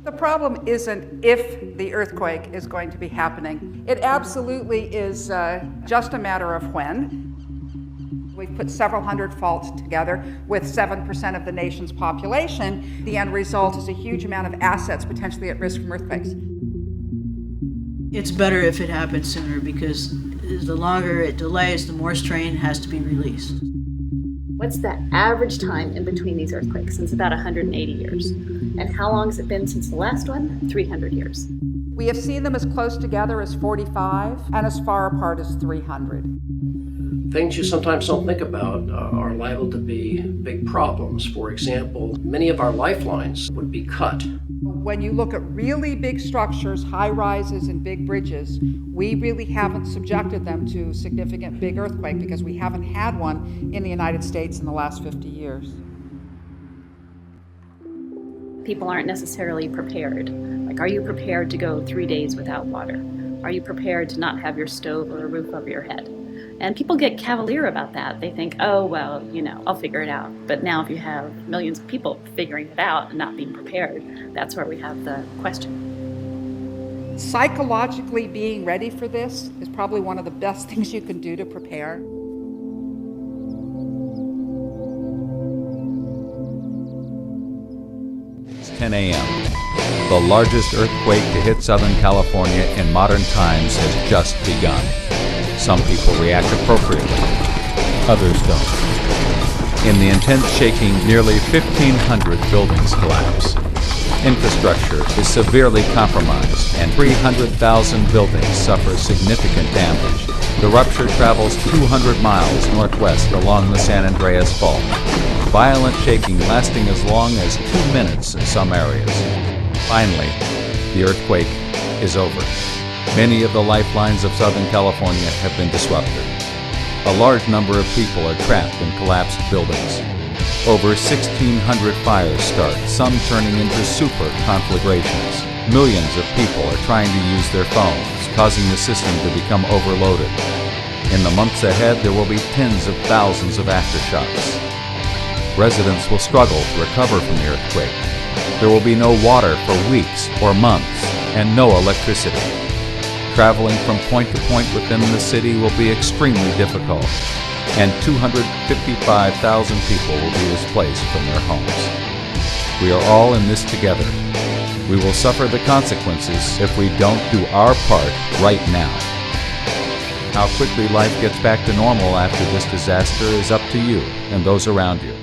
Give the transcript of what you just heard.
The problem isn't if the earthquake is going to be happening. It absolutely is just a matter of when. We've put several hundred faults together with 7% of the nation's population. The end result is a huge amount of assets potentially at risk from earthquakes. It's better if it happens sooner because the longer it delays, the more strain has to be released. What's the average time in between these earthquakes? It's about 180 years. And how long has it been since the last one? 300 years. We have seen them as close together as 45 and as far apart as 300. Things you sometimes don't think about are liable to be big problems. For example, many of our lifelines would be cut. When you look at really big structures, high rises and big bridges, we really haven't subjected them to a significant big earthquake because we haven't had one in the United States in the last 50 years. People aren't necessarily prepared. Like, are you prepared to go 3 days without water? Are you prepared to not have your stove or a roof over your head? And people get cavalier about that. They think, oh, well, I'll figure it out. But now if you have millions of people figuring it out and not being prepared, that's where we have the question. Psychologically being ready for this is probably one of the best things you can do to prepare. It's 10 a.m. The largest earthquake to hit Southern California in modern times has just begun. Some people react appropriately, others don't. In the intense shaking, nearly 1,500 buildings collapse. Infrastructure is severely compromised, and 300,000 buildings suffer significant damage. The rupture travels 200 miles northwest along the San Andreas Fault, violent shaking lasting as long as 2 minutes in some areas. Finally, the earthquake is over. Many of the lifelines of Southern California have been disrupted. A large number of people are trapped in collapsed buildings. Over 1,600 fires start, some turning into super conflagrations. Millions of people are trying to use their phones, causing the system to become overloaded. In the months ahead, there will be tens of thousands of aftershocks. Residents will struggle to recover from the earthquake. There will be no water for weeks or months, and no electricity. Traveling from point to point within the city will be extremely difficult, and 255,000 people will be displaced from their homes. We are all in this together. We will suffer the consequences if we don't do our part right now. How quickly life gets back to normal after this disaster is up to you and those around you.